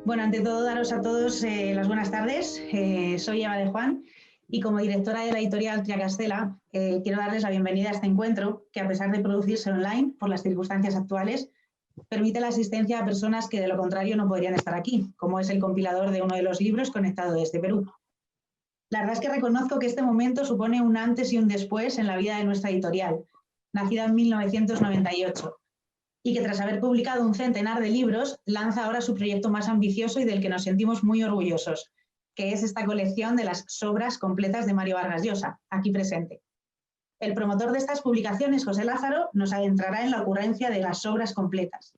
Bueno, ante todo, daros a todos las buenas tardes. Soy Eva de Juan y como directora de la editorial Triacastela, quiero darles la bienvenida a este encuentro que, a pesar de producirse online por las circunstancias actuales, permite la asistencia a personas que de lo contrario no podrían estar aquí, como es el compilador de uno de los libros conectado desde Perú. La verdad es que reconozco que este momento supone un antes y un después en la vida de nuestra editorial, nacida en 1998, y que tras haber publicado un centenar de libros, lanza ahora su proyecto más ambicioso y del que nos sentimos muy orgullosos, que es esta colección de las sobras completas de Mario Vargas Llosa, aquí presente. El promotor de estas publicaciones, José Lázaro, nos adentrará en la ocurrencia de las sobras completas.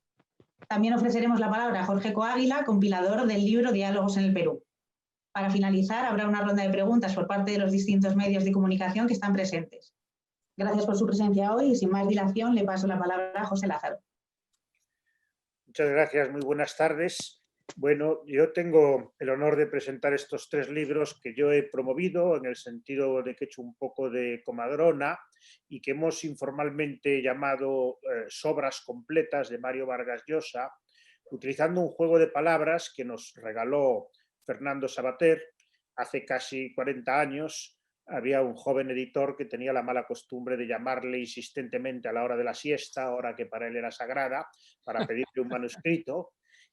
También ofreceremos la palabra a Jorge Coáguila, compilador del libro Diálogos en el Perú. Para finalizar, habrá una ronda de preguntas por parte de los distintos medios de comunicación que están presentes. Gracias por su presencia hoy y sin más dilación le paso la palabra a José Lázaro. Muchas gracias, muy buenas tardes. Bueno, yo tengo el honor de presentar estos tres libros que yo he promovido en el sentido de que he hecho un poco de comadrona y que hemos informalmente llamado Sobras completas de Mario Vargas Llosa, utilizando un juego de palabras que nos regaló Fernando Savater hace casi 40 años. Había un joven editor que tenía la mala costumbre de llamarle insistentemente a la hora de la siesta, hora que para él era sagrada, para pedirle un manuscrito.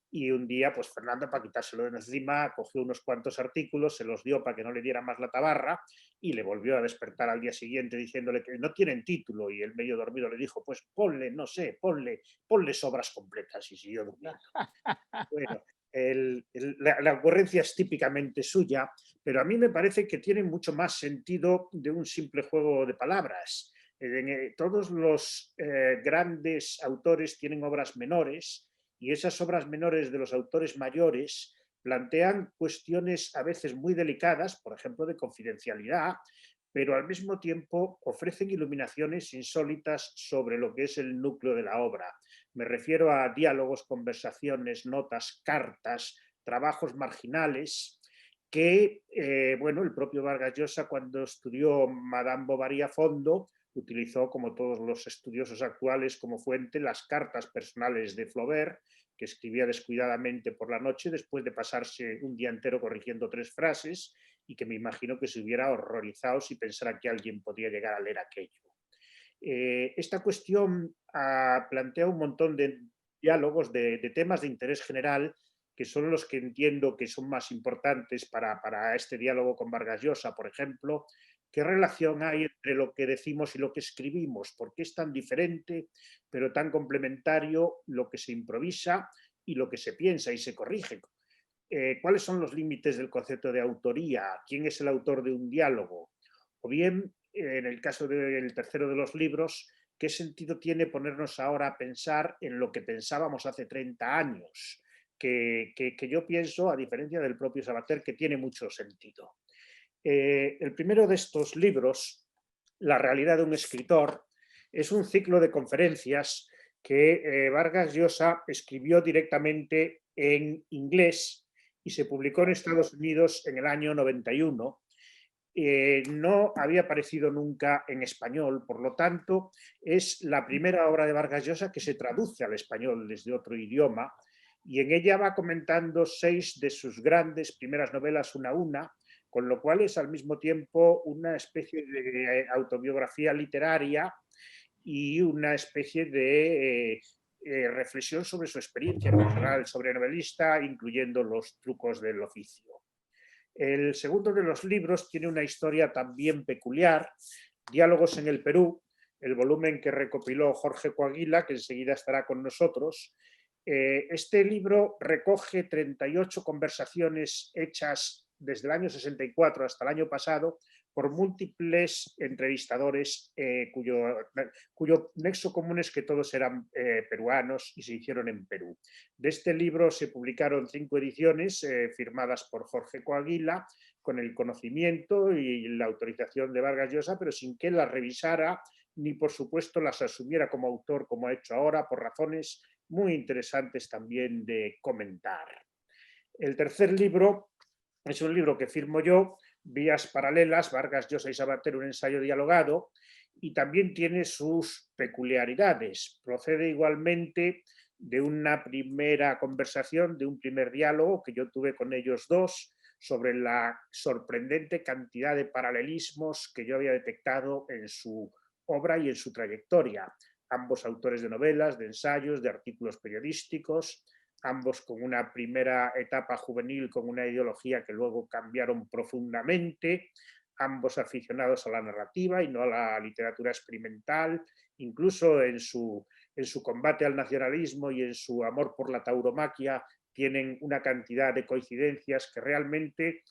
Y un día, pues Fernando, para quitárselo de encima, cogió unos cuantos artículos, se los dio para que no le diera más la tabarra y le volvió a despertar al día siguiente diciéndole que no tienen título. Y él, medio dormido, le dijo, pues ponle, no sé, ponle sobras completas. Y siguió durmiendo. Bueno, la ocurrencia es típicamente suya, pero a mí me parece que tiene mucho más sentido de un simple juego de palabras. Todos los grandes autores tienen obras menores y esas obras menores de los autores mayores plantean cuestiones a veces muy delicadas, por ejemplo, de confidencialidad, pero al mismo tiempo ofrecen iluminaciones insólitas sobre lo que es el núcleo de la obra. Me refiero a diálogos, conversaciones, notas, cartas, trabajos marginales que, bueno, el propio Vargas Llosa, cuando estudió Madame Bovary a fondo, utilizó, como todos los estudiosos actuales, como fuente las cartas personales de Flaubert, que escribía descuidadamente por la noche después de pasarse un día entero corrigiendo 3 frases y que me imagino que se hubiera horrorizado si pensara que alguien podía llegar a leer aquello. Esta cuestión plantea un montón de diálogos, de temas de interés general, que son los que entiendo que son más importantes para este diálogo con Vargas Llosa, por ejemplo. ¿Qué relación hay entre lo que decimos y lo que escribimos? ¿Por qué es tan diferente, pero tan complementario lo que se improvisa y lo que se piensa y se corrige? ¿Cuáles son los límites del concepto de autoría? ¿Quién es el autor de un diálogo? O bien, en el caso del tercero de los libros, ¿qué sentido tiene ponernos ahora a pensar en lo que pensábamos hace 30 años? Que yo pienso, a diferencia del propio Savater, que tiene mucho sentido. El primero de estos libros, La realidad de un escritor, es un ciclo de conferencias que Vargas Llosa escribió directamente en inglés y se publicó en Estados Unidos en el año 91. No había aparecido nunca en español, por lo tanto, es la primera obra de Vargas Llosa que se traduce al español desde otro idioma y en ella va comentando 6 de sus grandes primeras novelas una a una, con lo cual es al mismo tiempo una especie de autobiografía literaria y una especie de reflexión sobre su experiencia personal sobre novelista, incluyendo los trucos del oficio. El segundo de los libros tiene una historia también peculiar, Diálogos en el Perú, el volumen que recopiló Jorge Coaguila, que enseguida estará con nosotros. Este libro recoge 38 conversaciones hechas desde el año 64 hasta el año pasado por múltiples entrevistadores cuyo nexo común es que todos eran peruanos y se hicieron en Perú. De este libro se publicaron 5 ediciones firmadas por Jorge Coaguila con el conocimiento y la autorización de Vargas Llosa, pero sin que él las revisara ni por supuesto las asumiera como autor como ha hecho ahora, por razones muy interesantes también de comentar. El tercer libro es un libro que firmo yo, Vías paralelas, Vargas Llosa y Savater, un ensayo dialogado, y también tiene sus peculiaridades. Procede igualmente de una primera conversación, de un primer diálogo que yo tuve con ellos dos sobre la sorprendente cantidad de paralelismos que yo había detectado en su obra y en su trayectoria. Ambos autores de novelas, de ensayos, de artículos periodísticos, ambos con una primera etapa juvenil con una ideología que luego cambiaron profundamente, ambos aficionados a la narrativa y no a la literatura experimental, incluso en su combate al nacionalismo y en su amor por la tauromaquia tienen una cantidad de coincidencias que realmente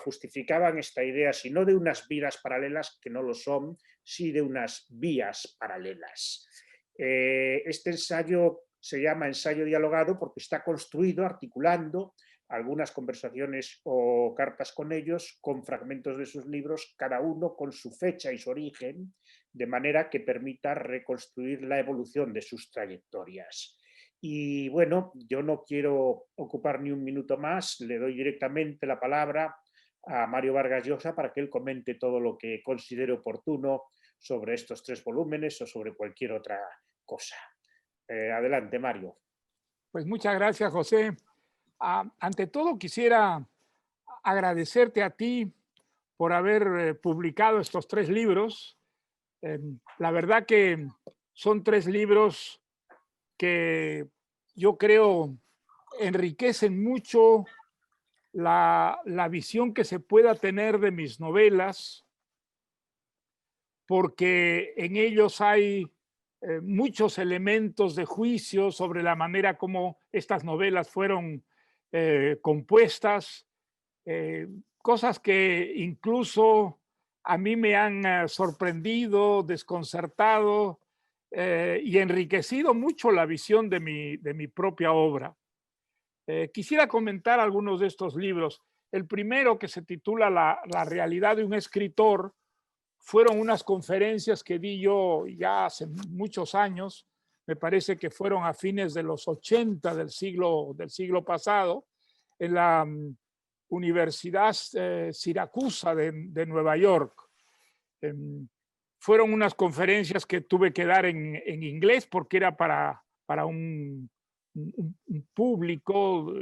justificaban esta idea, si no de unas vidas paralelas, que no lo son, sí de unas vías paralelas. Este ensayo se llama ensayo dialogado porque está construido articulando algunas conversaciones o cartas con ellos, con fragmentos de sus libros, cada uno con su fecha y su origen, de manera que permita reconstruir la evolución de sus trayectorias. Y bueno, yo no quiero ocupar ni un minuto más, le doy directamente la palabra a Mario Vargas Llosa para que él comente todo lo que considere oportuno sobre estos 3 volúmenes o sobre cualquier otra cosa. Adelante, Mario. Pues muchas gracias, José. Ante todo, quisiera agradecerte a ti por haber publicado estos 3 libros. La verdad que son 3 libros que yo creo enriquecen mucho la visión que se pueda tener de mis novelas, porque en ellos hay muchos elementos de juicio sobre la manera como estas novelas fueron compuestas, cosas que incluso a mí me han sorprendido, desconcertado y enriquecido mucho la visión de mi propia obra. Quisiera comentar algunos de estos libros. El primero, que se titula La realidad de un escritor, fueron unas conferencias que di yo ya hace muchos años, me parece que fueron a fines de los 80 del siglo pasado, en la Universidad Siracusa de Nueva York. Fueron unas conferencias que tuve que dar en inglés porque era para un público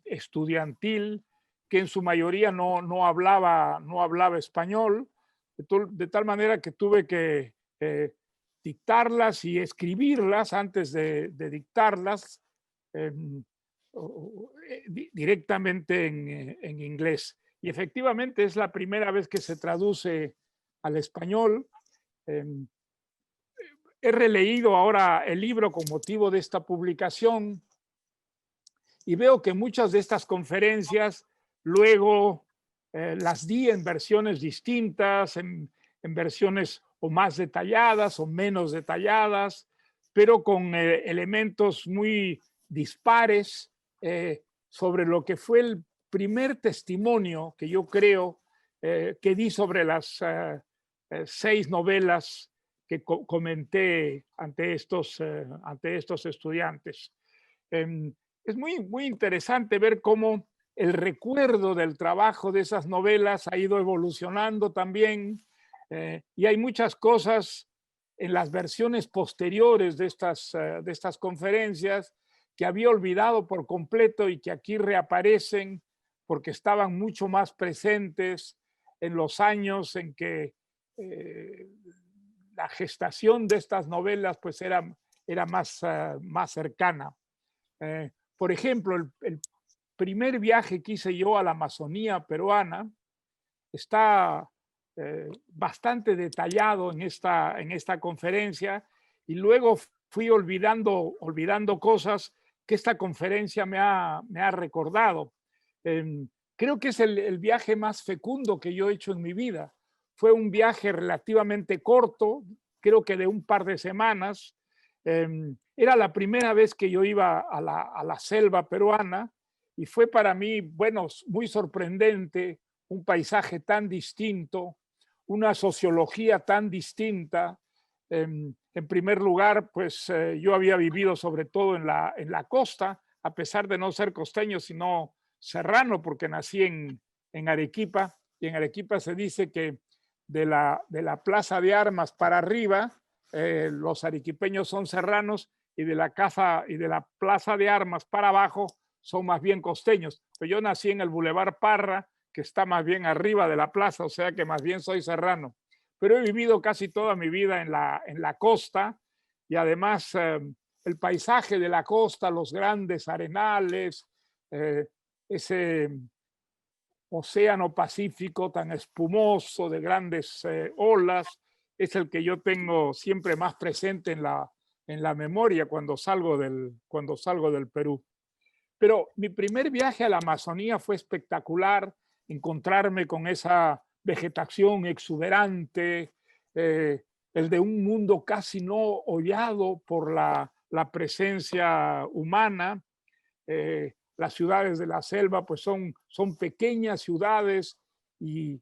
estudiantil que en su mayoría no hablaba español, de tal manera que tuve que dictarlas y escribirlas antes de dictarlas directamente en inglés. Y efectivamente es la primera vez que se traduce al español. He releído ahora el libro con motivo de esta publicación y veo que muchas de estas conferencias luego las di en versiones distintas, en versiones o más detalladas o menos detalladas, pero con elementos muy dispares sobre lo que fue el primer testimonio que yo creo que di sobre las 6 novelas que comenté ante estos estudiantes. Es muy interesante ver cómo el recuerdo del trabajo de esas novelas ha ido evolucionando también, y hay muchas cosas en las versiones posteriores de estas conferencias que había olvidado por completo y que aquí reaparecen porque estaban mucho más presentes en los años en que la gestación de estas novelas pues era más cercana. Por ejemplo, el primer viaje que hice yo a la Amazonía peruana está bastante detallado en esta conferencia, y luego fui olvidando cosas que esta conferencia me ha recordado. Creo que es el viaje más fecundo que yo he hecho en mi vida. Fue un viaje relativamente corto, creo que de un par de semanas. Era la primera vez que yo iba a la selva peruana y fue para mí, bueno, muy sorprendente, un paisaje tan distinto, una sociología tan distinta. En primer lugar, pues yo había vivido sobre todo en la costa, a pesar de no ser costeño, sino serrano, porque nací en Arequipa, y en Arequipa se dice que de la Plaza de Armas para arriba, los arequipeños son serranos y de la casa y de la Plaza de Armas para abajo son más bien costeños. Pero yo nací en el Boulevard Parra, que está más bien arriba de la plaza, o sea que más bien soy serrano. Pero he vivido casi toda mi vida en la costa y además el paisaje de la costa, los grandes arenales, ese océano Pacífico tan espumoso de grandes olas, es el que yo tengo siempre más presente en la memoria cuando salgo del Perú. Pero mi primer viaje a la Amazonía fue espectacular, encontrarme con esa vegetación exuberante, el de un mundo casi no hollado por la presencia humana. Las ciudades de la selva pues son pequeñas ciudades y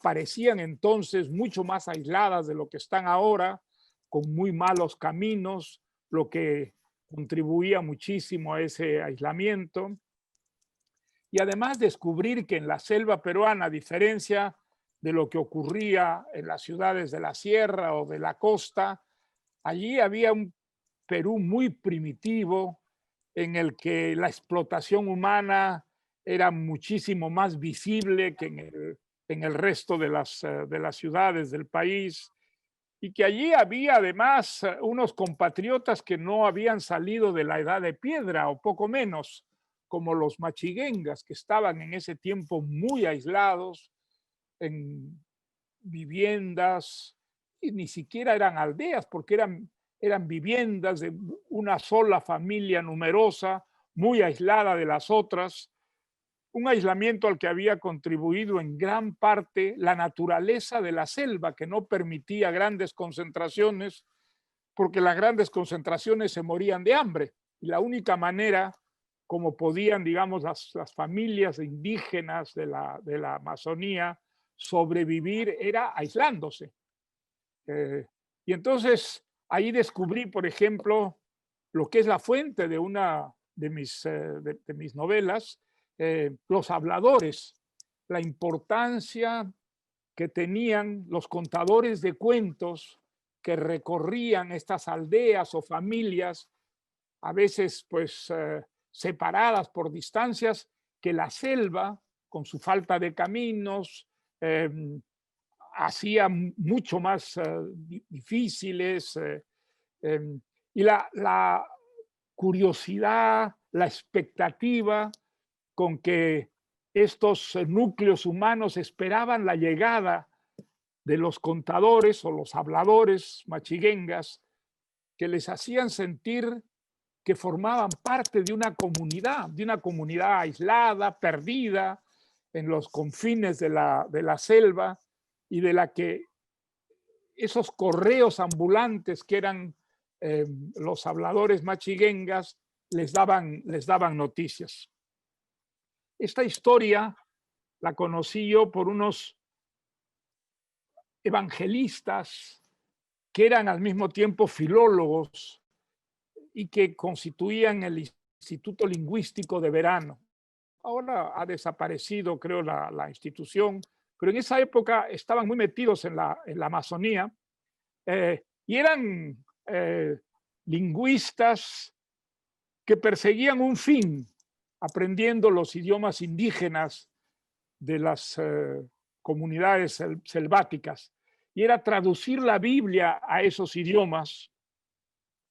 parecían entonces mucho más aisladas de lo que están ahora, con muy malos caminos, lo que contribuía muchísimo a ese aislamiento. Y además descubrir que en la selva peruana, a diferencia de lo que ocurría en las ciudades de la sierra o de la costa, allí había un Perú muy primitivo en el que la explotación humana era muchísimo más visible que en el resto de las ciudades del país, y que allí había además unos compatriotas que no habían salido de la edad de piedra o poco menos, como los machiguengas, que estaban en ese tiempo muy aislados en viviendas, y ni siquiera eran aldeas, porque eran viviendas de una sola familia numerosa, muy aislada de las otras, un aislamiento al que había contribuido en gran parte la naturaleza de la selva, que no permitía grandes concentraciones, porque las grandes concentraciones se morían de hambre, y la única manera como podían, digamos, las familias indígenas de la Amazonía sobrevivir era aislándose. Y entonces ahí descubrí, por ejemplo, lo que es la fuente de una de mis novelas, los habladores, la importancia que tenían los contadores de cuentos que recorrían estas aldeas o familias, a veces pues separadas por distancias que la selva, con su falta de caminos, hacía mucho más difíciles. Y la curiosidad, la expectativa con que estos núcleos humanos esperaban la llegada de los contadores o los habladores machiguengas, que les hacían sentir que formaban parte de una comunidad aislada, perdida en los confines de la selva, y de la que esos correos ambulantes que eran los habladores machiguengas les daban noticias. Esta historia la conocí yo por unos evangelistas que eran al mismo tiempo filólogos y que constituían el Instituto Lingüístico de Verano. Ahora ha desaparecido, creo, la institución, pero en esa época estaban muy metidos en la Amazonía, y eran lingüistas que perseguían un fin, aprendiendo los idiomas indígenas de las comunidades selváticas, y era traducir la Biblia a esos idiomas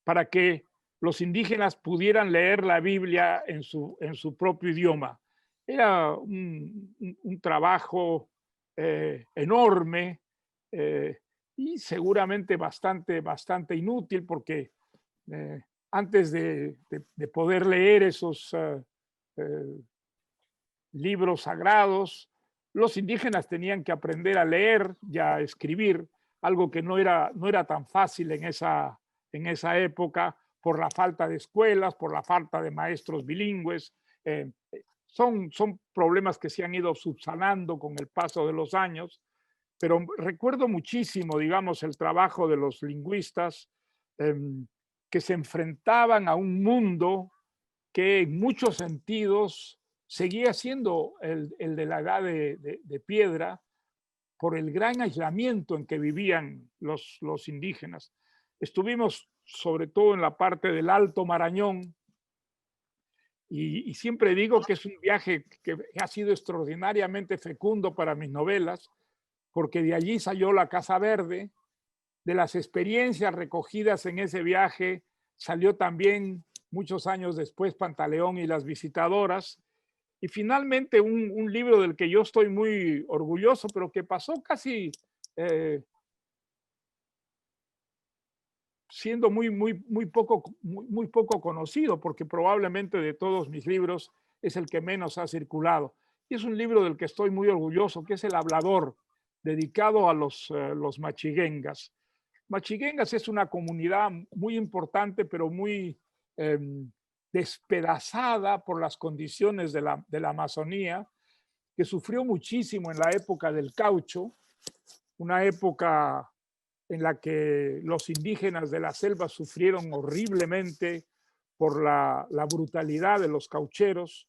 para que los indígenas pudieran leer la Biblia en su propio idioma. Era un trabajo enorme, y seguramente bastante inútil, porque antes de poder leer esos libros sagrados, los indígenas tenían que aprender a leer y a escribir, algo que no era tan fácil en esa época, por la falta de escuelas, por la falta de maestros bilingües. Son problemas que se han ido subsanando con el paso de los años, pero recuerdo muchísimo, digamos, el trabajo de los lingüistas que se enfrentaban a un mundo que en muchos sentidos seguía siendo el de la edad de piedra, por el gran aislamiento en que vivían los indígenas. Estuvimos sobre todo en la parte del Alto Marañón, y siempre digo que es un viaje que ha sido extraordinariamente fecundo para mis novelas, porque de allí salió La Casa Verde. De las experiencias recogidas en ese viaje salió también, muchos años después, Pantaleón y las visitadoras. Y finalmente un libro del que yo estoy muy orgulloso, pero que pasó casi siendo muy poco conocido, porque probablemente de todos mis libros es el que menos ha circulado. Y es un libro del que estoy muy orgulloso, que es El Hablador, dedicado a los machiguengas. Machiguengas es una comunidad muy importante, pero muy eh, despedazada por las condiciones de la Amazonía, que sufrió muchísimo en la época del caucho, una época en la que los indígenas de la selva sufrieron horriblemente por la brutalidad de los caucheros,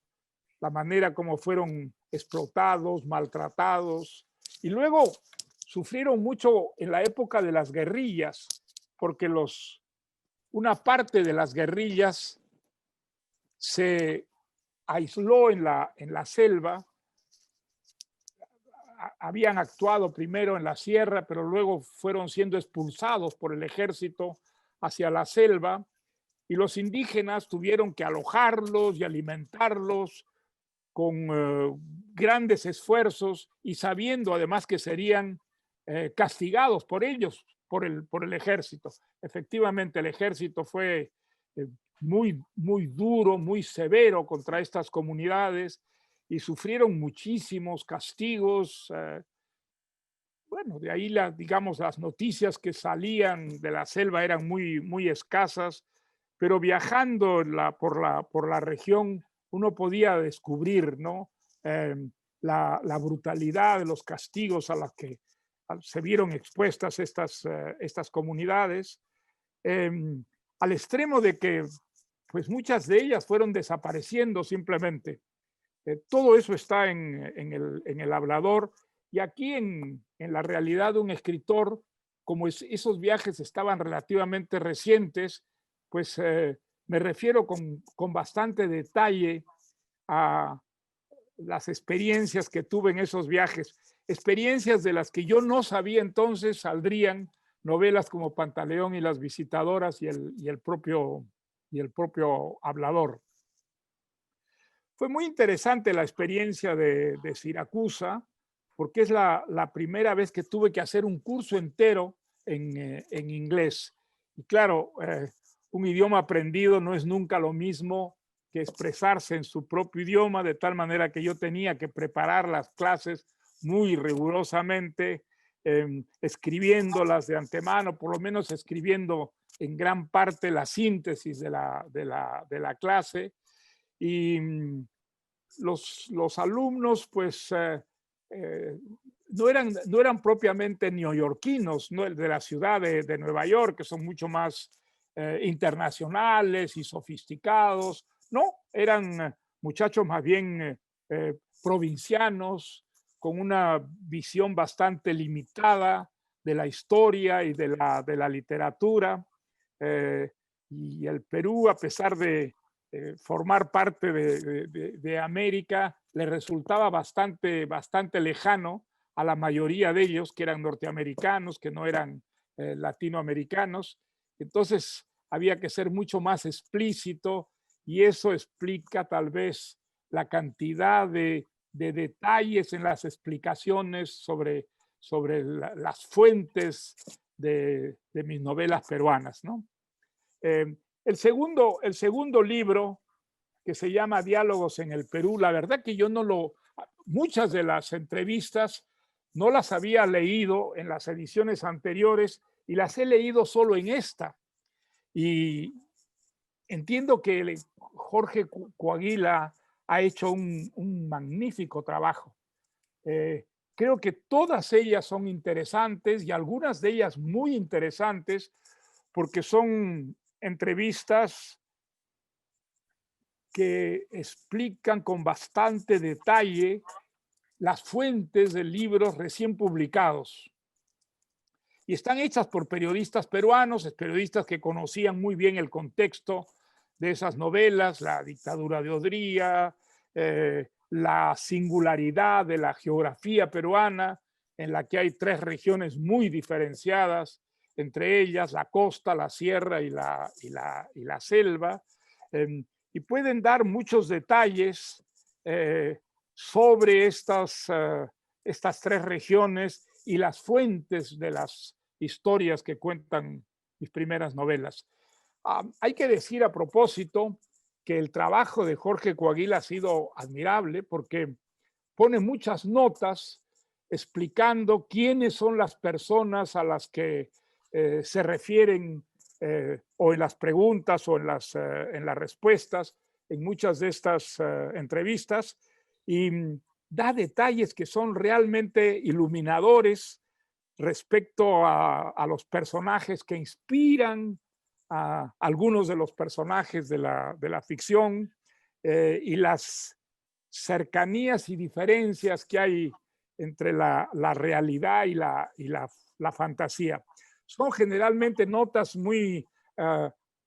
la manera como fueron explotados, maltratados, y luego sufrieron mucho en la época de las guerrillas, porque una parte de las guerrillas se aisló en la selva. Habían actuado primero en la sierra, pero luego fueron siendo expulsados por el ejército hacia la selva, y los indígenas tuvieron que alojarlos y alimentarlos con grandes esfuerzos, y sabiendo además que serían castigados por ellos, por el ejército. Efectivamente, el ejército fue muy duro, muy severo contra estas comunidades, y sufrieron muchísimos castigos. Bueno, de ahí digamos, las noticias que salían de la selva eran muy escasas, pero viajando por la región uno podía descubrir, ¿no? La brutalidad de los castigos a los que se vieron expuestas estas comunidades, al extremo de que pues muchas de ellas fueron desapareciendo simplemente. Todo eso está en el Hablador, y aquí en la realidad de un escritor, como esos viajes estaban relativamente recientes, pues me refiero con bastante detalle a las experiencias que tuve en esos viajes, experiencias de las que yo no sabía entonces saldrían novelas como Pantaleón y las visitadoras y el propio Hablador. Fue muy interesante la experiencia de Siracusa, porque es la primera vez que tuve que hacer un curso entero en inglés. Y claro, un idioma aprendido no es nunca lo mismo que expresarse en su propio idioma, de tal manera que yo tenía que preparar las clases muy rigurosamente, escribiéndolas de antemano, por lo menos escribiendo en gran parte la síntesis de la clase. Y los alumnos, pues, no eran propiamente neoyorquinos, ¿no? De la ciudad de Nueva York, que son mucho más internacionales y sofisticados. No, eran muchachos más bien provincianos, con una visión bastante limitada de la historia y de la literatura. Y el Perú, a pesar de formar parte de América, le resultaba bastante lejano a la mayoría de ellos, que eran norteamericanos, que no eran latinoamericanos. Entonces había que ser mucho más explícito, y eso explica tal vez la cantidad de detalles en las explicaciones sobre las fuentes de mis novelas peruanas, ¿no? El segundo libro, que se llama Diálogos en el Perú, la verdad que yo muchas de las entrevistas no las había leído en las ediciones anteriores, y las he leído solo en esta. Y entiendo que Jorge Coaguila ha hecho un magnífico trabajo. Creo que todas ellas son interesantes, y algunas de ellas muy interesantes, porque son entrevistas que explican con bastante detalle las fuentes de libros recién publicados. y están hechas por periodistas peruanos, periodistas que conocían muy bien el contexto de esas novelas, la dictadura de Odría, la singularidad de la geografía peruana, en la que hay 3 regiones muy diferenciadas, entre ellas la costa, la sierra y la selva, y pueden dar muchos detalles sobre estas 3 regiones y las fuentes de las historias que cuentan mis primeras novelas. Hay que decir a propósito que el trabajo de Jorge Coaguila ha sido admirable porque pone muchas notas explicando quiénes son las personas a las que se refieren o en las preguntas o en las respuestas en muchas de estas entrevistas, y da detalles que son realmente iluminadores respecto a los personajes que inspiran a algunos de los personajes de la ficción, y las cercanías y diferencias que hay entre la realidad y la fantasía. Son generalmente notas muy,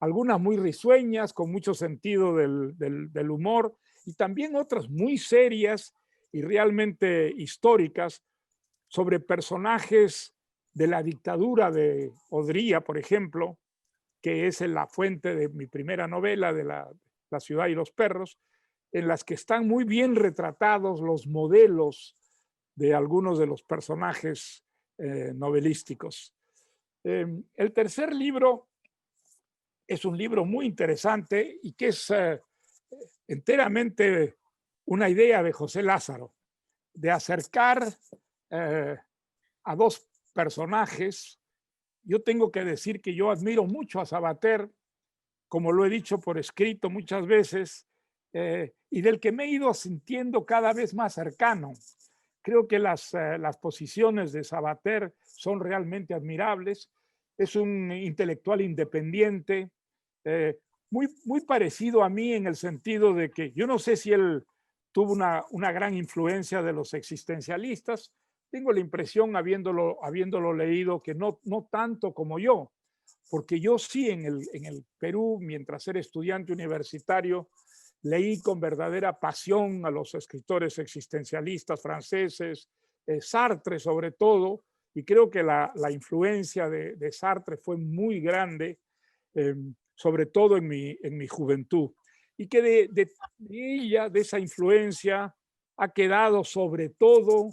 algunas muy risueñas, con mucho sentido del humor, y también otras muy serias y realmente históricas sobre personajes de la dictadura de Odría, por ejemplo, que es la fuente de mi primera novela, de La ciudad y los perros, en las que están muy bien retratados los modelos de algunos de los personajes novelísticos. El tercer libro es un libro muy interesante y que es enteramente una idea de José Lázaro, de acercar a 2 personajes. Yo tengo que decir que yo admiro mucho a Sabater, como lo he dicho por escrito muchas veces, y del que me he ido sintiendo cada vez más cercano. Creo que las posiciones de Sabater son realmente admirables. Es un intelectual independiente, muy parecido a mí en el sentido de que yo no sé si él tuvo una gran influencia de los existencialistas. Tengo la impresión, habiéndolo leído, que no tanto como yo, porque yo sí en el Perú, mientras era estudiante universitario, leí con verdadera pasión a los escritores existencialistas franceses, Sartre sobre todo, y creo que la influencia de Sartre fue muy grande, sobre todo en mi juventud, y que de ella, de esa influencia, ha quedado sobre todo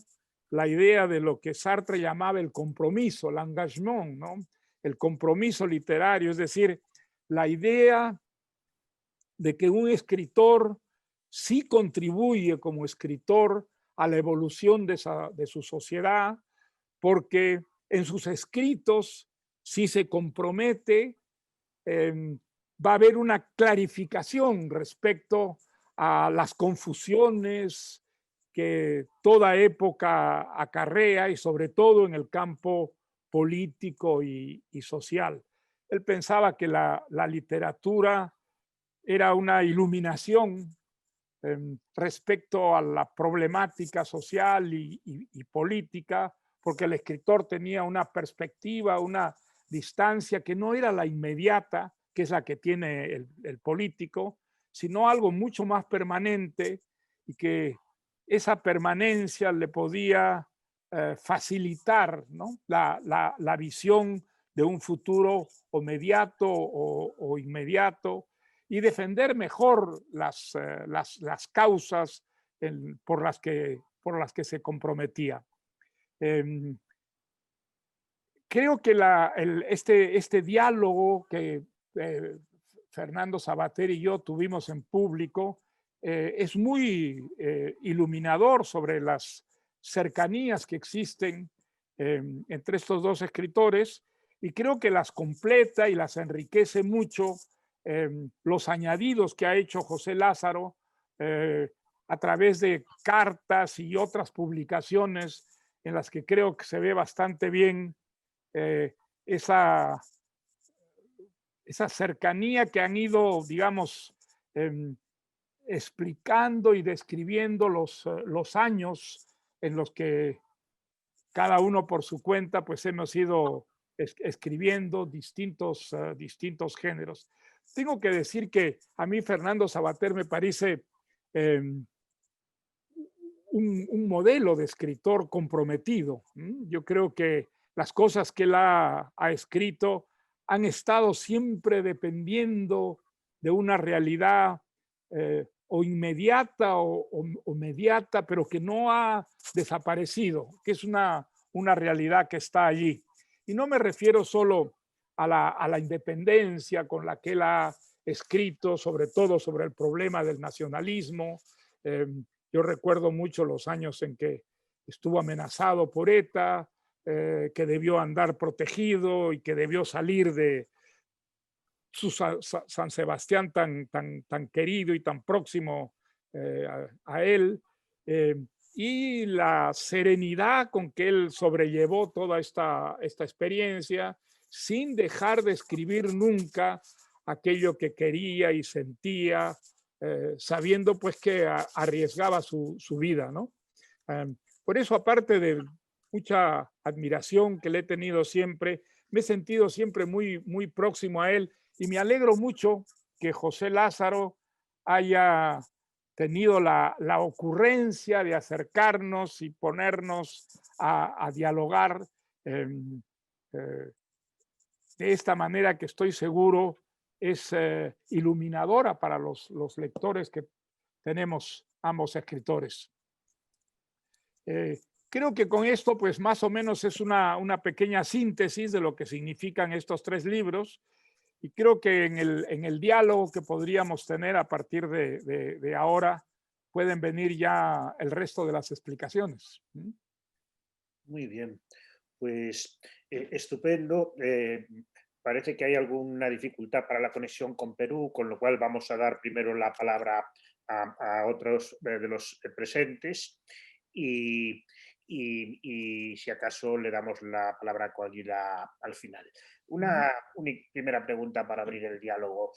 la idea de lo que Sartre llamaba el compromiso, l'engagement, ¿no? El compromiso literario, es decir, la idea de que un escritor sí contribuye como escritor a la evolución de su sociedad, porque en sus escritos sí se compromete, va a haber una clarificación respecto a las confusiones que toda época acarrea, y sobre todo en el campo político y social. Él pensaba que la literatura era una iluminación respecto a la problemática social y política, porque el escritor tenía una perspectiva, una distancia que no era la inmediata, que es la que tiene el político, sino algo mucho más permanente, y que esa permanencia le podía facilitar, ¿no? la visión de un futuro o mediato o inmediato, y defender mejor las causas por las que se comprometía. Creo que este diálogo que Fernando Sabater y yo tuvimos en público es muy iluminador sobre las cercanías que existen entre estos 2 escritores, y creo que las completa y las enriquece mucho los añadidos que ha hecho José Lázaro a través de cartas y otras publicaciones, en las que creo que se ve bastante bien esa cercanía que han ido, digamos, explicando y describiendo los años en los que cada uno por su cuenta pues hemos ido escribiendo distintos géneros. Tengo que decir que a mí Fernando Savater me parece un modelo de escritor comprometido. Yo creo que las cosas que él ha escrito han estado siempre dependiendo de una realidad o inmediata o mediata, pero que no ha desaparecido, que es una realidad que está allí. Y no me refiero solo a la independencia con la que él ha escrito, sobre todo sobre el problema del nacionalismo. Yo recuerdo mucho los años en que estuvo amenazado por ETA, que debió andar protegido y que debió salir de su San Sebastián tan querido y tan próximo a él. Y la serenidad con que él sobrellevó toda esta experiencia sin dejar de escribir nunca aquello que quería y sentía, sabiendo pues que arriesgaba su vida, ¿no? Por eso, aparte de mucha admiración que le he tenido siempre, me he sentido siempre muy próximo a él y me alegro mucho que José Lázaro haya tenido la ocurrencia de acercarnos y ponernos a dialogar de esta manera que estoy seguro es iluminadora para los lectores que tenemos ambos escritores. Creo que con esto, pues más o menos es una pequeña síntesis de lo que significan estos 3 libros y creo que en el diálogo que podríamos tener a partir de ahora pueden venir ya el resto de las explicaciones. Muy bien, pues estupendo. Parece que hay alguna dificultad para la conexión con Perú, con lo cual vamos a dar primero la palabra a otros de los presentes y si acaso le damos la palabra a Coaguila al final. Una primera pregunta para abrir el diálogo.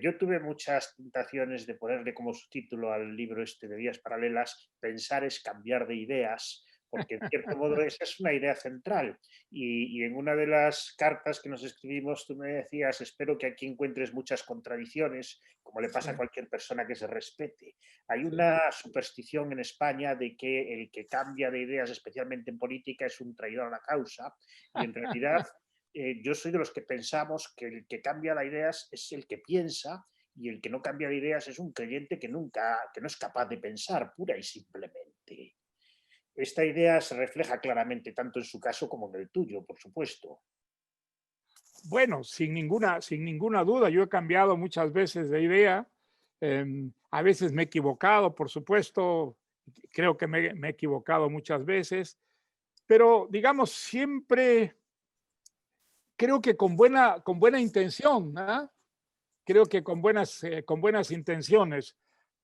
Yo tuve muchas tentaciones de ponerle como subtítulo al libro este de Vías Paralelas, Pensar es cambiar de ideas, porque en cierto modo esa es una idea central. Y en una de las cartas que nos escribimos tú me decías, espero que aquí encuentres muchas contradicciones, como le pasa a cualquier persona que se respete. Hay una superstición en España de que el que cambia de ideas, especialmente en política, es un traidor a la causa, y en realidad yo soy de los que pensamos que el que cambia de ideas es el que piensa, y el que no cambia de ideas es un creyente que no es capaz de pensar, pura y simplemente. Esta idea se refleja claramente tanto en su caso como en el tuyo, por supuesto. Bueno, sin ninguna duda, yo he cambiado muchas veces de idea. A veces me he equivocado, por supuesto. Creo que me he equivocado muchas veces. Pero, digamos, siempre creo que con buena intención, ¿no? Creo que con buenas intenciones.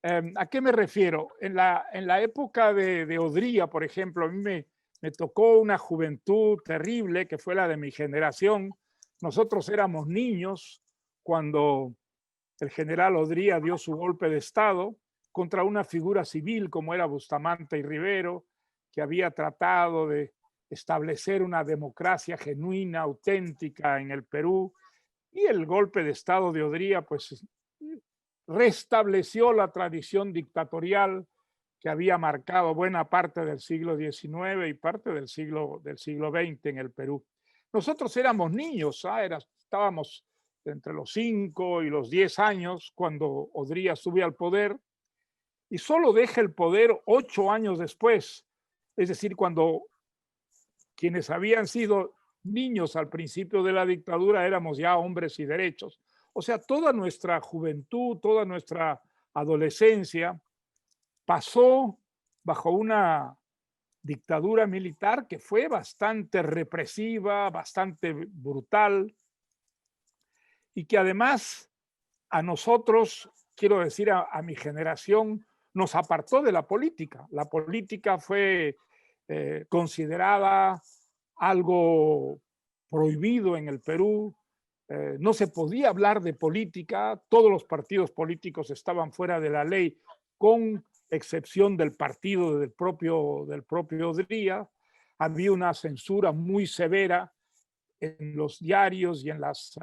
¿A qué me refiero? En la época de Odría, por ejemplo, a mí me tocó una juventud terrible, que fue la de mi generación. Nosotros éramos niños cuando el general Odría dio su golpe de Estado contra una figura civil como era Bustamante y Rivero, que había tratado de establecer una democracia genuina, auténtica en el Perú, y el golpe de Estado de Odría pues restableció la tradición dictatorial que había marcado buena parte del siglo XIX y parte del siglo XX en el Perú. Nosotros éramos niños, estábamos entre los 5 y los 10 años cuando Odría sube al poder y solo deja el poder 8 años después, es decir, cuando quienes habían sido niños al principio de la dictadura éramos ya hombres y derechos. O sea, toda nuestra juventud, toda nuestra adolescencia pasó bajo una dictadura militar que fue bastante represiva, bastante brutal y que además a nosotros, quiero decir a mi generación, nos apartó de la política. La política fue considerada algo prohibido en el Perú. No se podía hablar de política, todos los partidos políticos estaban fuera de la ley, con excepción del partido del propio Odría. Había una censura muy severa en los diarios y en las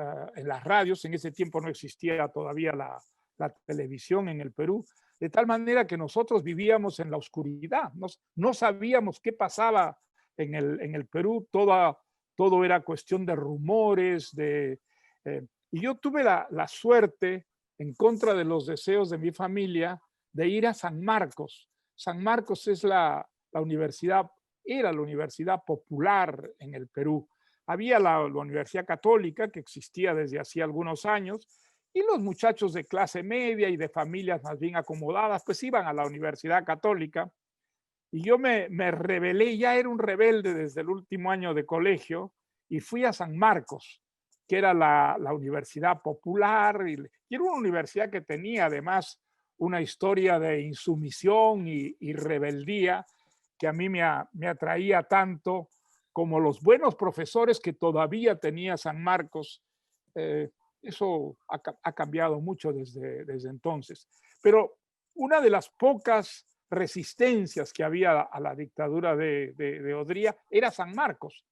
radios. En ese tiempo no existía todavía la televisión en el Perú, de tal manera que nosotros vivíamos en la oscuridad, no sabíamos qué pasaba en el Perú, todo era cuestión de rumores, y yo tuve la suerte, en contra de los deseos de mi familia, de ir a San Marcos. San Marcos es era la universidad popular en el Perú. Había la Universidad Católica, que existía desde hacía algunos años, y los muchachos de clase media y de familias más bien acomodadas, pues iban a la Universidad Católica. Y yo me rebelé, ya era un rebelde desde el último año de colegio, y fui a San Marcos, que era la universidad popular, y era una universidad que tenía además una historia de insumisión y rebeldía que a mí me atraía tanto como los buenos profesores que todavía tenía San Marcos. Eso ha cambiado mucho desde entonces. Pero una de las pocas resistencias que había a la dictadura de Odría era San Marcos,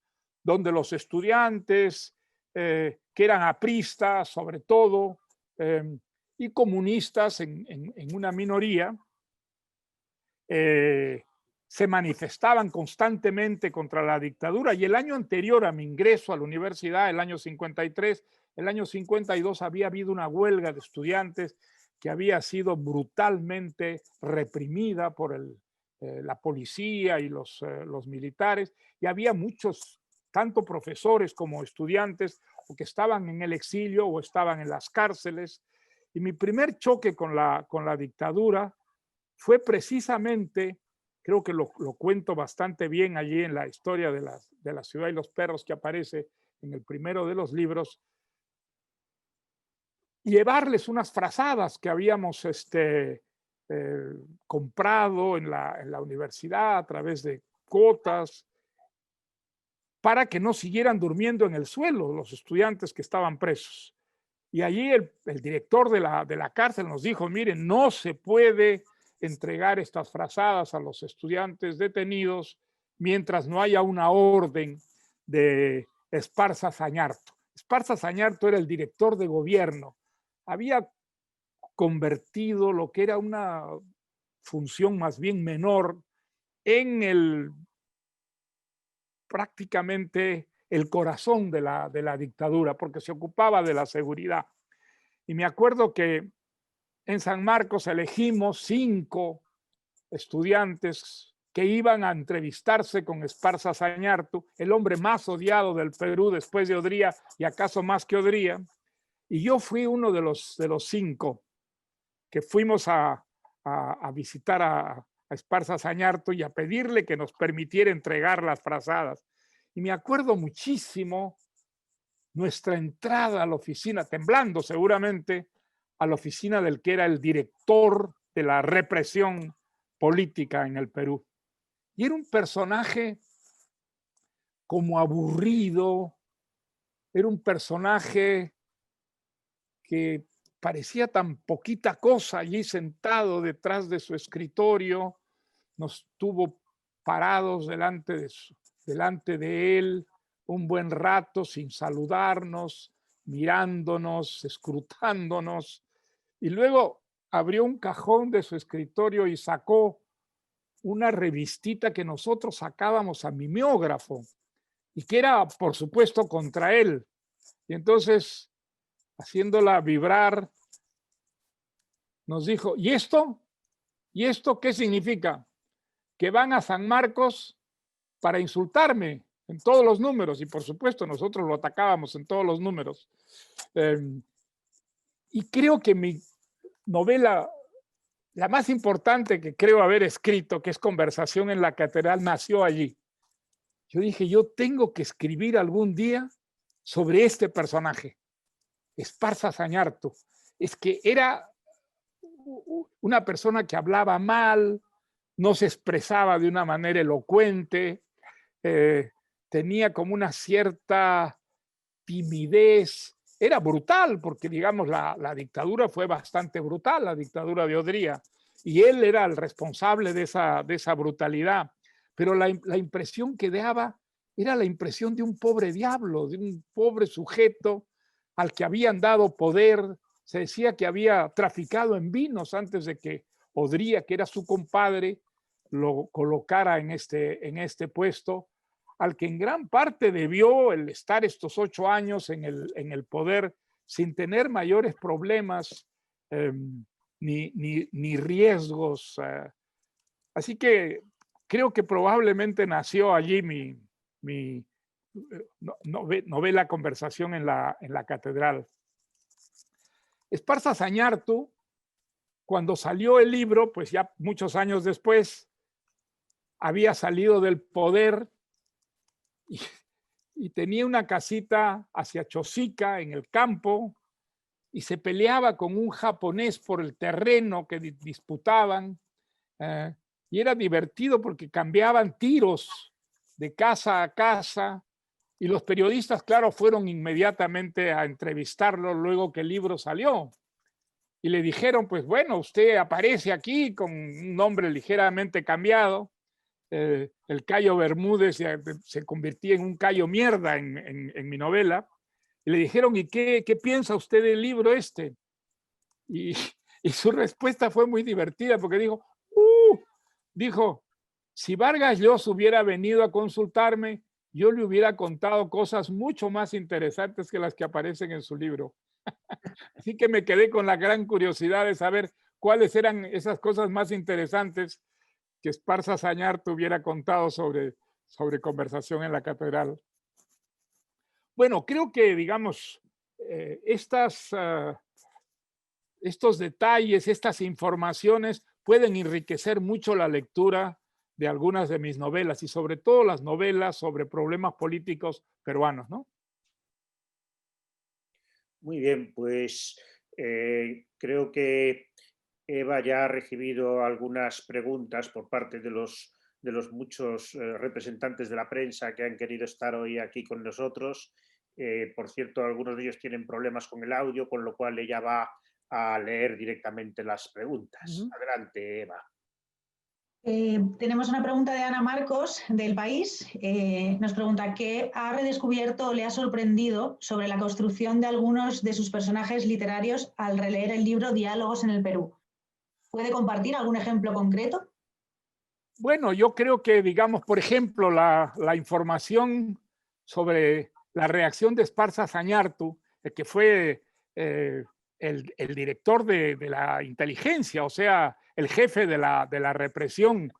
donde los estudiantes, que eran apristas sobre todo, y comunistas en una minoría, se manifestaban constantemente contra la dictadura. Y el año anterior a mi ingreso a la universidad, el año 53, el año 52 había habido una huelga de estudiantes que había sido brutalmente reprimida por la policía y los militares, y había muchos, tanto profesores como estudiantes, o que estaban en el exilio o estaban en las cárceles. Y mi primer choque con la dictadura fue precisamente, creo que lo cuento bastante bien allí en la historia de la ciudad y los perros, que aparece en el primero de los libros, llevarles unas frazadas que habíamos comprado en la universidad a través de cuotas, para que no siguieran durmiendo en el suelo los estudiantes que estaban presos. Y allí el director de la cárcel nos dijo: miren, no se puede entregar estas frazadas a los estudiantes detenidos mientras no haya una orden de Esparza Zañarto. Esparza Zañarto era el director de gobierno. Había convertido lo que era una función más bien menor en prácticamente el corazón de la dictadura, porque se ocupaba de la seguridad. Y me acuerdo que en San Marcos elegimos 5 estudiantes que iban a entrevistarse con Esparza Zañarto, el hombre más odiado del Perú después de Odría, y acaso más que Odría. Y yo fui uno de los 5 que fuimos a visitar a Esparza Zañarto y a pedirle que nos permitiera entregar las frazadas. Y me acuerdo muchísimo nuestra entrada a la oficina, temblando seguramente, a la oficina del que era el director de la represión política en el Perú. Y era un personaje como aburrido, era un personaje que parecía tan poquita cosa allí sentado detrás de su escritorio. Nos tuvo parados delante de él un buen rato sin saludarnos, mirándonos, escrutándonos, y luego abrió un cajón de su escritorio y sacó una revistita que nosotros sacábamos a mimeógrafo y que era, por supuesto, contra él. Y entonces, haciéndola vibrar, nos dijo: ¿y esto? ¿Y esto qué significa? Que van a San Marcos para insultarme en todos los números. Y por supuesto nosotros lo atacábamos en todos los números. Y creo que mi novela, la más importante que creo haber escrito, que es Conversación en la Catedral, nació allí. Yo dije: yo tengo que escribir algún día sobre este personaje, Esparza Zañarto. Es que era una persona que hablaba mal, no se expresaba de una manera elocuente, tenía como una cierta timidez, era brutal, porque digamos la dictadura fue bastante brutal, la dictadura de Odría, y él era el responsable de esa brutalidad, pero la impresión que daba era la impresión de un pobre diablo, de un pobre sujeto al que habían dado poder. Se decía que había traficado en vinos antes de que Odría, que era su compadre, lo colocara en este puesto, al que en gran parte debió el estar estos 8 años en el poder sin tener mayores problemas ni riesgos. Así que creo que probablemente nació allí mi novela Conversación en la Catedral. Esparza Zañartu, cuando salió el libro, pues ya muchos años después, había salido del poder y tenía una casita hacia Chosica, en el campo, y se peleaba con un japonés por el terreno que disputaban. Y era divertido porque cambiaban tiros de casa a casa, y los periodistas, claro, fueron inmediatamente a entrevistarlo luego que el libro salió. Y le dijeron, pues bueno, usted aparece aquí con un nombre ligeramente cambiado. El Cayo Bermúdez se convertía en un Cayo Mierda en mi novela. Y le dijeron, ¿y qué piensa usted del libro este? Y su respuesta fue muy divertida porque dijo, si Vargas Llosa hubiera venido a consultarme, yo le hubiera contado cosas mucho más interesantes que las que aparecen en su libro. Así que me quedé con la gran curiosidad de saber cuáles eran esas cosas más interesantes que Esparza Zañartu hubiera contado sobre Conversación en la Catedral. Bueno, creo que, digamos, estos detalles, estas informaciones pueden enriquecer mucho la lectura de algunas de mis novelas, y sobre todo las novelas sobre problemas políticos peruanos, ¿no? Muy bien, pues creo que Eva ya ha recibido algunas preguntas por parte de los muchos representantes de la prensa que han querido estar hoy aquí con nosotros. Por cierto, algunos de ellos tienen problemas con el audio, con lo cual ella va a leer directamente las preguntas. Adelante, Eva. Tenemos una pregunta de Ana Marcos, del País. Nos pregunta, ¿qué ha redescubierto o le ha sorprendido sobre la construcción de algunos de sus personajes literarios al releer el libro Diálogos en el Perú? ¿Puede compartir algún ejemplo concreto? Bueno, yo creo que, digamos, por ejemplo, la información sobre la reacción de Esparza Zañartu, que fue el director de la inteligencia, o sea, el jefe de la represión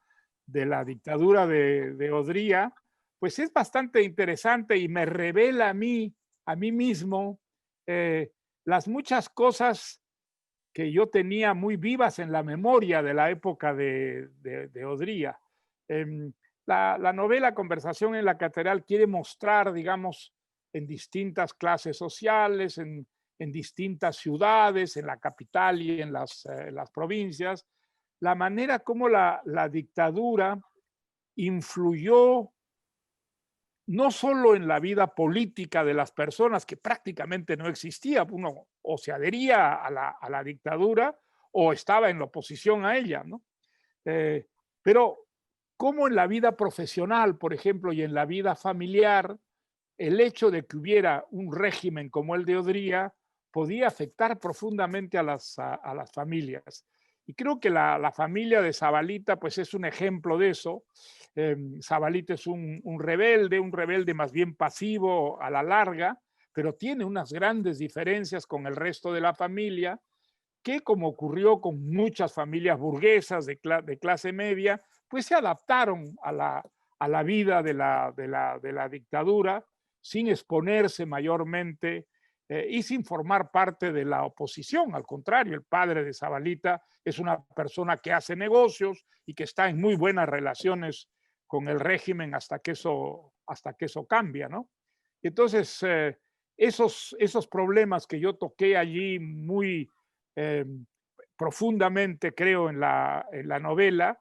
de la dictadura de Odría, pues es bastante interesante y me revela a mí mismo las muchas cosas que yo tenía muy vivas en la memoria de la época de Odría. La novela Conversación en la Catedral quiere mostrar, digamos, en distintas clases sociales, en distintas ciudades, en la capital y en las provincias, la manera como la dictadura influyó no solo en la vida política de las personas, que prácticamente no existía, uno o se adhería a la dictadura o estaba en la oposición a ella, ¿no? Pero como en la vida profesional, por ejemplo, y en la vida familiar, el hecho de que hubiera un régimen como el de Odría podía afectar profundamente a las familias. Y creo que la familia de Zabalita pues es un ejemplo de eso. Zabalita es un rebelde más bien pasivo a la larga, pero tiene unas grandes diferencias con el resto de la familia, que, como ocurrió con muchas familias burguesas de clase media, pues se adaptaron a la vida de la dictadura sin exponerse mayormente y sin formar parte de la oposición. Al contrario, el padre de Zabalita es una persona que hace negocios y que está en muy buenas relaciones con el régimen hasta que eso cambia, ¿no? Entonces, esos problemas que yo toqué allí muy profundamente, creo, en la novela,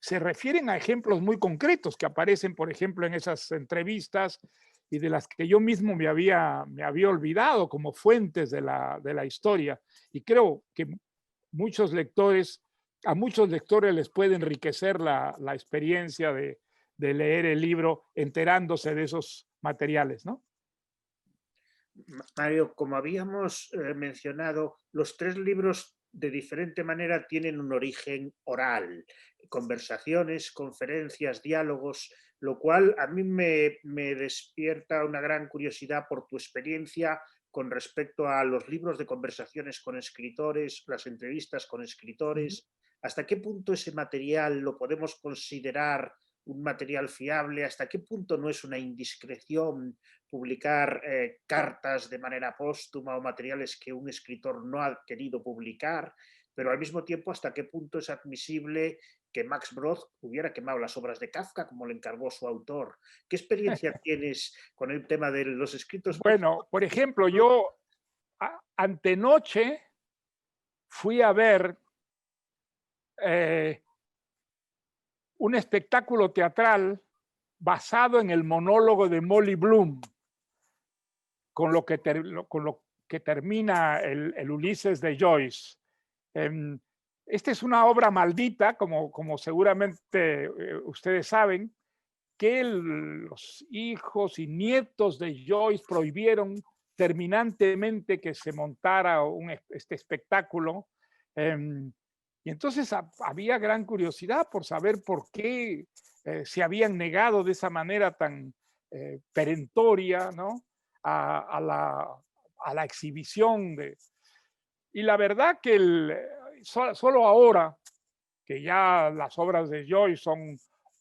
se refieren a ejemplos muy concretos que aparecen, por ejemplo, en esas entrevistas y de las que yo mismo me había olvidado como fuentes de la historia. Y creo que a muchos lectores les puede enriquecer la experiencia de de leer el libro enterándose de esos materiales, ¿no? Mario, como habíamos mencionado, los tres libros de diferente manera tienen un origen oral, conversaciones, conferencias, diálogos, lo cual a mí me despierta una gran curiosidad por tu experiencia con respecto a los libros de conversaciones con escritores, las entrevistas con escritores. ¿Hasta qué punto ese material lo podemos considerar un material fiable? ¿Hasta qué punto no es una indiscreción publicar cartas de manera póstuma o materiales que un escritor no ha querido publicar? Pero al mismo tiempo, ¿hasta qué punto es admisible que Max Brod hubiera quemado las obras de Kafka como le encargó su autor? ¿Qué experiencia tienes con el tema de los escritos? Bueno, por ejemplo, yo antenoche fui a ver un espectáculo teatral basado en el monólogo de Molly Bloom, con lo que termina el Ulises de Joyce. Esta es una obra maldita, como seguramente ustedes saben, que los hijos y nietos de Joyce prohibieron terminantemente que se montara este espectáculo. Y entonces había gran curiosidad por saber por qué se habían negado de esa manera tan perentoria, ¿no? a la exhibición. Y la verdad que solo ahora que ya las obras de Joyce son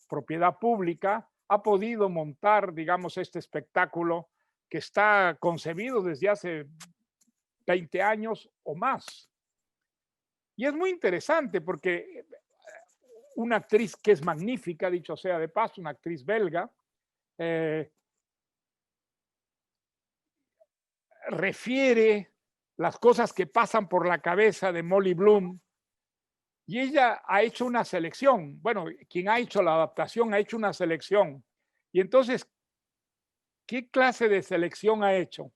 propiedad pública, ha podido montar, digamos, este espectáculo que está concebido desde hace 20 años o más. Y es muy interesante porque una actriz que es magnífica, dicho sea de paso, una actriz belga, refiere las cosas que pasan por la cabeza de Molly Bloom, y ella ha hecho una selección. Bueno, quien ha hecho la adaptación ha hecho una selección. Y entonces, ¿qué clase de selección ha hecho?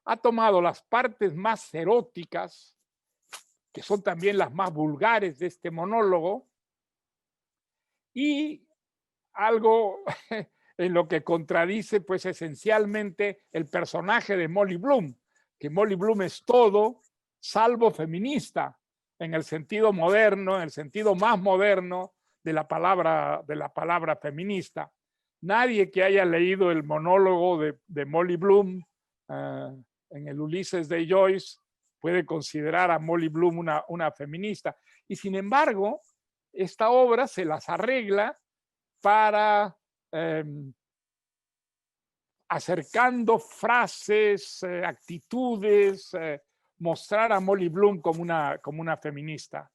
Ha tomado las partes más eróticas, que son también las más vulgares de este monólogo, y algo en lo que contradice, pues, esencialmente el personaje de Molly Bloom, que Molly Bloom es todo salvo feminista, en el sentido moderno, en el sentido más moderno de la palabra feminista. Nadie que haya leído el monólogo de Molly Bloom en el Ulises de Joyce puede considerar a Molly Bloom una feminista. Y sin embargo, esta obra se las arregla para acercando frases, actitudes, mostrar a Molly Bloom como una feminista.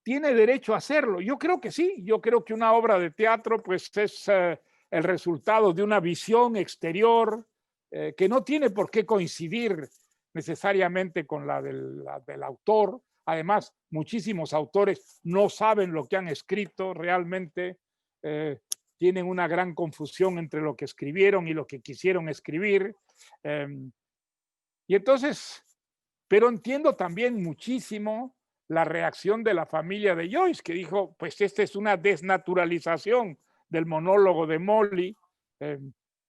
¿Tiene derecho a hacerlo? Yo creo que sí. Yo creo que una obra de teatro pues, es el resultado de una visión exterior que no tiene por qué coincidir necesariamente con la del autor. Además, muchísimos autores no saben lo que han escrito realmente. Tienen una gran confusión entre lo que escribieron y lo que quisieron escribir. Y entonces, pero entiendo también muchísimo la reacción de la familia de Joyce, que dijo, pues esta es una desnaturalización del monólogo de Molly,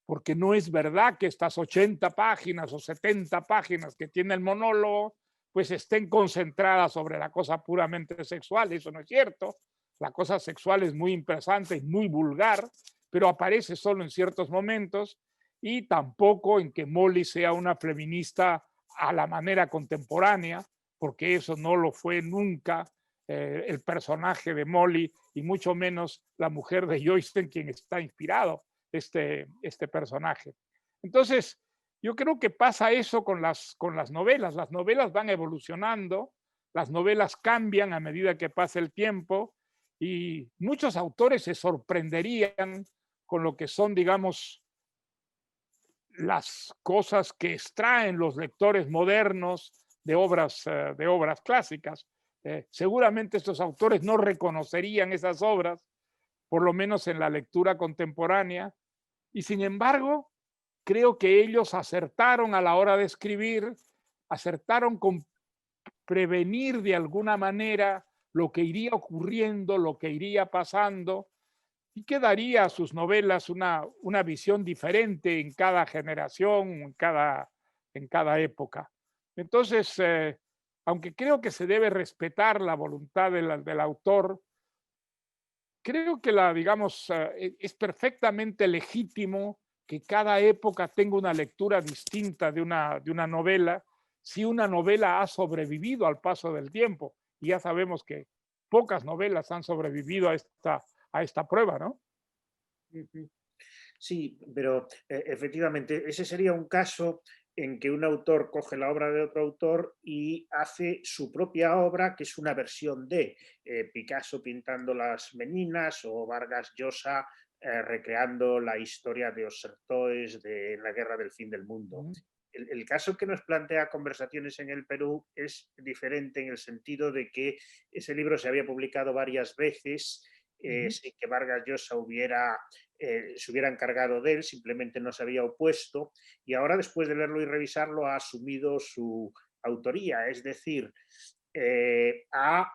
porque no es verdad que estas 80 páginas o 70 páginas que tiene el monólogo, pues estén concentradas sobre la cosa puramente sexual. Eso no es cierto. La cosa sexual es muy interesante y muy vulgar, pero aparece solo en ciertos momentos, y tampoco en que Molly sea una feminista a la manera contemporánea, porque eso no lo fue nunca el personaje de Molly, y mucho menos la mujer de Joyce en quien está inspirado este personaje. Entonces, yo creo que pasa eso con las novelas. Las novelas van evolucionando, las novelas cambian a medida que pasa el tiempo, y muchos autores se sorprenderían con lo que son, digamos, las cosas que extraen los lectores modernos de obras clásicas. Seguramente estos autores no reconocerían esas obras, por lo menos en la lectura contemporánea, y sin embargo, creo que ellos acertaron a la hora de escribir, acertaron con prevenir de alguna manera lo que iría ocurriendo, lo que iría pasando, y que daría a sus novelas una visión diferente en cada generación, en cada época. Entonces, aunque creo que se debe respetar la voluntad del autor, creo que digamos, es perfectamente legítimo que cada época tenga una lectura distinta de una novela, si una novela ha sobrevivido al paso del tiempo. Y ya sabemos que pocas novelas han sobrevivido a esta prueba, ¿no? Sí, pero efectivamente, ese sería un caso en que un autor coge la obra de otro autor y hace su propia obra, que es una versión de Picasso pintando las meninas o Vargas Llosa recreando la historia de Os Sertões de la Guerra del Fin del Mundo. El caso que nos plantea Conversaciones en el Perú es diferente en el sentido de que ese libro se había publicado varias veces sin que Vargas Llosa se hubiera encargado de él, simplemente no se había opuesto, y ahora después de leerlo y revisarlo ha asumido su autoría, es decir, ha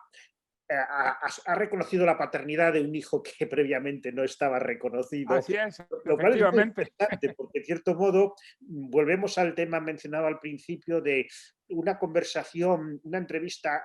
reconocido la paternidad de un hijo que previamente no estaba reconocido. Así es, Lo cual es muy efectivamente. interesante porque, en cierto modo, volvemos al tema mencionado al principio de una conversación, una entrevista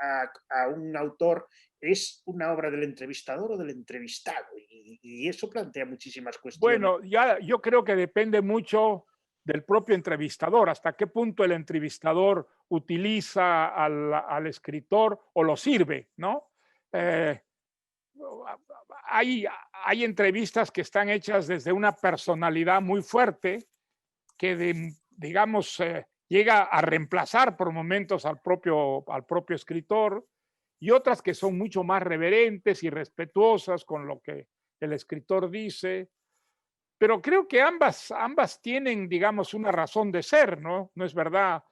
a un autor es una obra del entrevistador o del entrevistado, y eso plantea muchísimas cuestiones. Bueno, yo creo que depende mucho del propio entrevistador, hasta qué punto el entrevistador utiliza al escritor o lo sirve, ¿no? Hay entrevistas que están hechas desde una personalidad muy fuerte que, digamos, llega a reemplazar por momentos al propio escritor, y otras que son mucho más reverentes y respetuosas con lo que el escritor dice. Pero creo que ambas tienen, digamos, una razón de ser, ¿no? ¿No es verdad?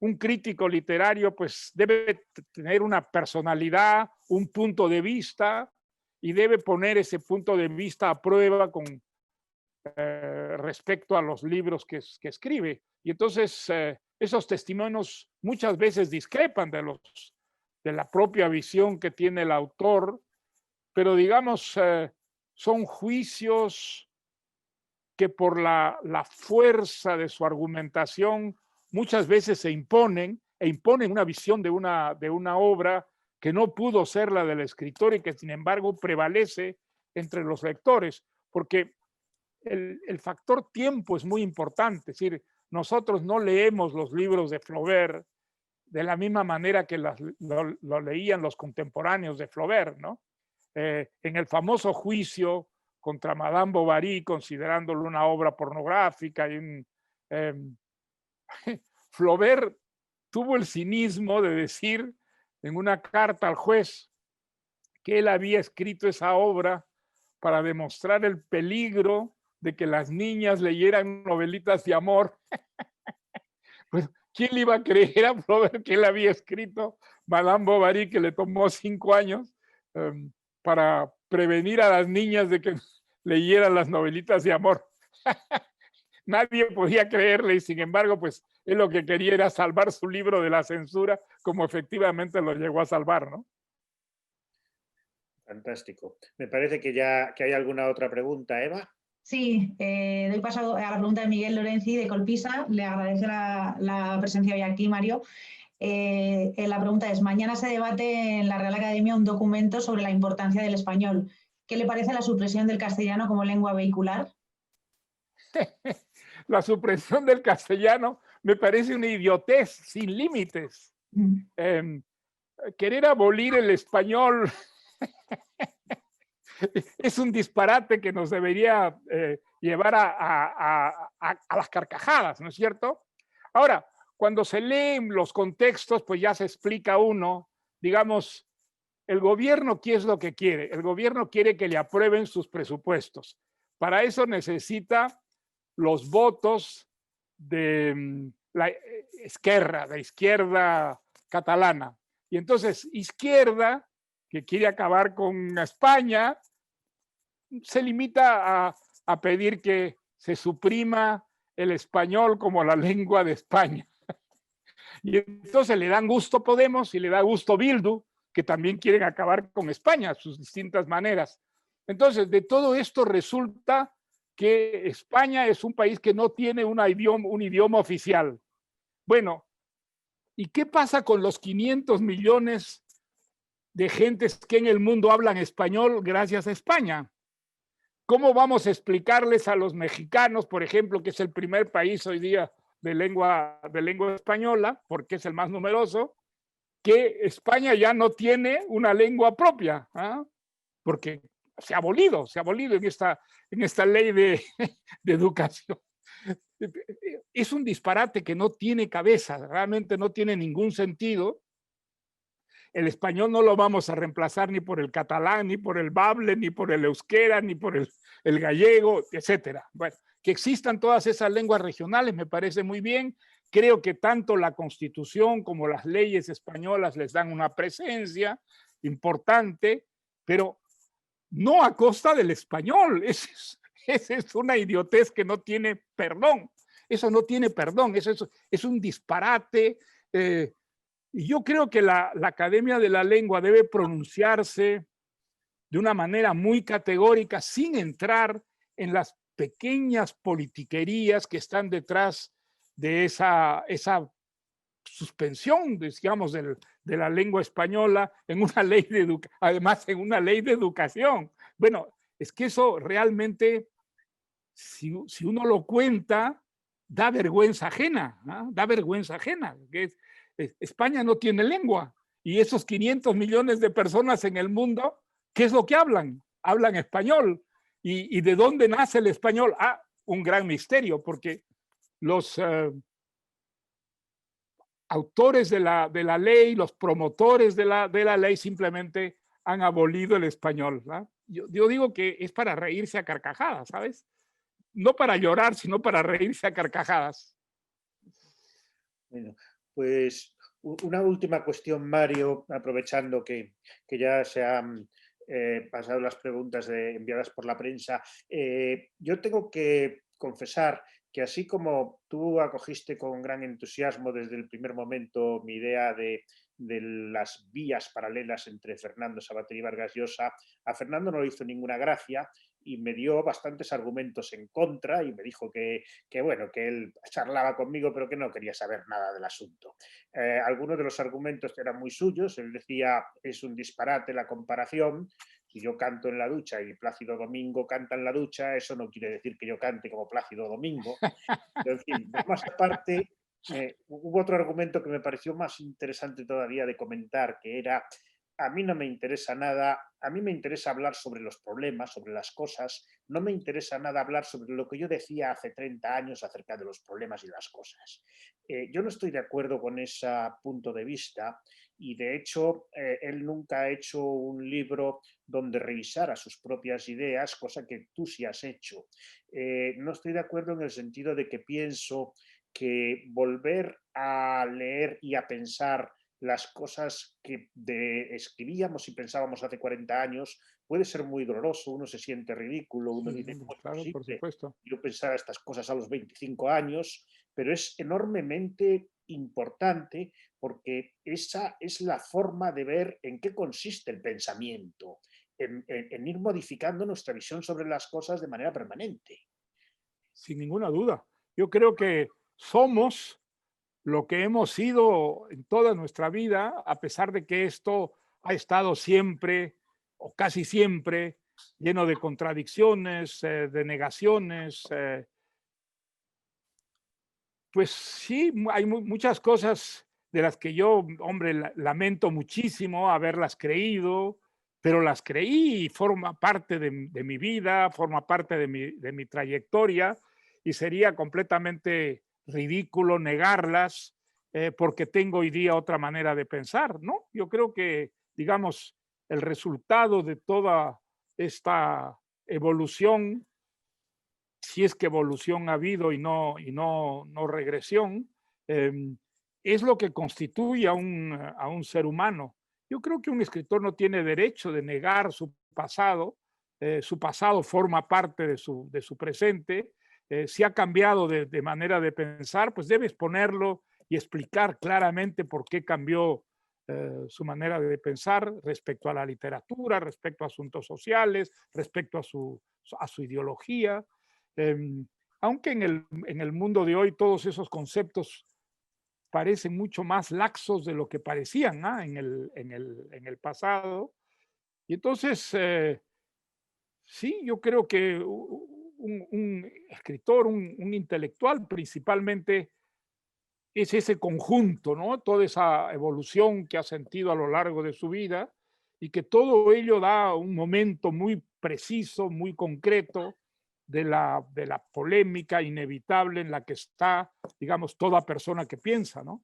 Un crítico literario pues debe tener una personalidad, un punto de vista, y debe poner ese punto de vista a prueba con respecto a los libros que escribe. Y entonces esos testimonios muchas veces discrepan de la propia visión que tiene el autor, pero digamos, son juicios que por la fuerza de su argumentación muchas veces se imponen una visión de una obra que no pudo ser la del escritor y que sin embargo prevalece entre los lectores, porque el factor tiempo es muy importante. Es decir, nosotros no leemos los libros de Flaubert de la misma manera que lo leían los contemporáneos de Flaubert, ¿no? En el famoso juicio contra Madame Bovary, considerándolo una obra pornográfica, Flaubert tuvo el cinismo de decir en una carta al juez que él había escrito esa obra para demostrar el peligro de que las niñas leyeran novelitas de amor. Pues, ¿quién le iba a creer a Flaubert que él había escrito Madame Bovary, que le tomó 5 años para prevenir a las niñas de que leyeran las novelitas de amor? Nadie podía creerle, y sin embargo, pues él lo que quería era salvar su libro de la censura, como efectivamente lo llegó a salvar, ¿no? Fantástico. Me parece que hay alguna otra pregunta, Eva. Sí, doy paso a la pregunta de Miguel Lorenzi de Colpisa. Le agradece la presencia hoy aquí, Mario. La pregunta es: mañana se debate en la Real Academia un documento sobre la importancia del español. ¿Qué le parece la supresión del castellano como lengua vehicular? La supresión del castellano me parece una idiotez sin límites. Querer abolir el español es un disparate que nos debería llevar a las carcajadas, ¿no es cierto? Ahora, cuando se leen los contextos, pues ya se explica uno, digamos, el gobierno, ¿qué es lo que quiere? El gobierno quiere que le aprueben sus presupuestos. Para eso necesita los votos de la izquierda catalana. Y entonces, izquierda, que quiere acabar con España, se limita a pedir que se suprima el español como la lengua de España. Y entonces le dan gusto Podemos y le da gusto Bildu, que también quieren acabar con España a sus distintas maneras. Entonces, de todo esto resulta que España es un país que no tiene un idioma oficial. Bueno, ¿y qué pasa con los 500 millones de gentes que en el mundo hablan español gracias a España? ¿Cómo vamos a explicarles a los mexicanos, por ejemplo, que es el primer país hoy día de lengua española, porque es el más numeroso, que España ya no tiene una lengua propia? Porque se ha abolido en esta ley de educación. Es un disparate que no tiene cabeza, realmente no tiene ningún sentido. El español no lo vamos a reemplazar ni por el catalán, ni por el bable, ni por el euskera, ni por el gallego, etcétera. Bueno, que existan todas esas lenguas regionales me parece muy bien. Creo que tanto la Constitución como las leyes españolas les dan una presencia importante, pero no a costa del español. Esa es una idiotez que no tiene perdón. Eso no tiene perdón, eso es un disparate. Y yo creo que la Academia de la Lengua debe pronunciarse de una manera muy categórica, sin entrar en las pequeñas politiquerías que están detrás de esa suspensión, digamos, de la lengua española en una ley además en una ley de educación. Bueno, es que eso realmente, si uno lo cuenta, da vergüenza ajena, ¿no? Da vergüenza ajena. España no tiene lengua y esos 500 millones de personas en el mundo, ¿qué es lo que hablan? Hablan español. ¿Y de dónde nace el español? Un gran misterio, porque los autores de la ley, los promotores de la ley simplemente han abolido el español, ¿no? Yo digo que es para reírse a carcajadas, ¿sabes? No para llorar, sino para reírse a carcajadas. Bueno, pues una última cuestión, Mario, aprovechando que ya se han pasado las preguntas enviadas por la prensa. Yo tengo que confesar que así como tú acogiste con gran entusiasmo desde el primer momento mi idea de las vías paralelas entre Fernando Savater y Vargas Llosa, a Fernando no le hizo ninguna gracia y me dio bastantes argumentos en contra y me dijo que bueno, que él charlaba conmigo pero que no quería saber nada del asunto. Algunos de los argumentos eran muy suyos. Él decía, es un disparate la comparación. Si yo canto en la ducha y Plácido Domingo canta en la ducha, eso no quiere decir que yo cante como Plácido Domingo. Pero, en fin, más aparte, hubo otro argumento que me pareció más interesante todavía de comentar, que era, a mí no me interesa nada, a mí me interesa hablar sobre los problemas, sobre las cosas, no me interesa nada hablar sobre lo que yo decía hace 30 años acerca de los problemas y las cosas. Yo no estoy de acuerdo con ese punto de vista y de hecho él nunca ha hecho un libro donde revisara sus propias ideas, cosa que tú sí has hecho. No estoy de acuerdo en el sentido de que pienso que volver a leer y a pensar las cosas que escribíamos y pensábamos hace 40 años puede ser muy doloroso, uno se siente ridículo, uno dice, ¿cómo es claro, por posible? supuesto. Yo pensaba estas cosas a los 25 años, pero es enormemente importante porque esa es la forma de ver en qué consiste el pensamiento, en ir modificando nuestra visión sobre las cosas de manera permanente. Sin ninguna duda. Yo creo que somos lo que hemos sido en toda nuestra vida, a pesar de que esto ha estado siempre o casi siempre lleno de contradicciones, de negaciones. Pues sí, hay muchas cosas de las que yo, hombre, lamento muchísimo haberlas creído, pero las creí y forma parte de mi vida, forma parte de mi trayectoria y sería completamente ridículo negarlas porque tengo hoy día otra manera de pensar, ¿no? Yo creo que, digamos, el resultado de toda esta evolución, si es que evolución ha habido y no regresión, es lo que constituye a un ser humano. Yo creo que un escritor no tiene derecho de negar su pasado forma parte de su presente. Si ha cambiado de manera de pensar, pues debe exponerlo y explicar claramente por qué cambió su manera de pensar respecto a la literatura, respecto a asuntos sociales, respecto a su ideología. Aunque en el mundo de hoy todos esos conceptos parecen mucho más laxos de lo que parecían, ¿no? en el pasado. Y entonces, sí, yo creo que un escritor, un intelectual principalmente, es ese conjunto, ¿no? Toda esa evolución que ha sentido a lo largo de su vida y que todo ello da un momento muy preciso, muy concreto de la polémica inevitable en la que está, digamos, toda persona que piensa, ¿no?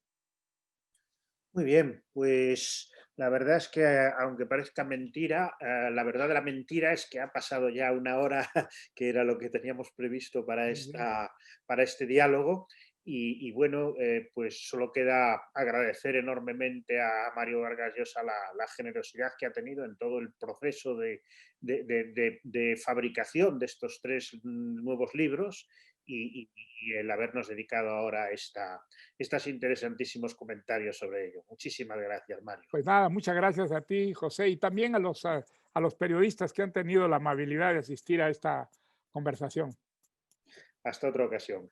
Muy bien, pues la verdad es que aunque parezca mentira, la verdad de la mentira es que ha pasado ya una hora, que era lo que teníamos previsto para, Muy bien. para este diálogo. Y bueno, pues solo queda agradecer enormemente a Mario Vargas Llosa la generosidad que ha tenido en todo el proceso de fabricación de estos tres nuevos libros y el habernos dedicado ahora a estos interesantísimos comentarios sobre ello. Muchísimas gracias, Mario. Pues nada, muchas gracias a ti, José, y también a los periodistas que han tenido la amabilidad de asistir a esta conversación. Hasta otra ocasión.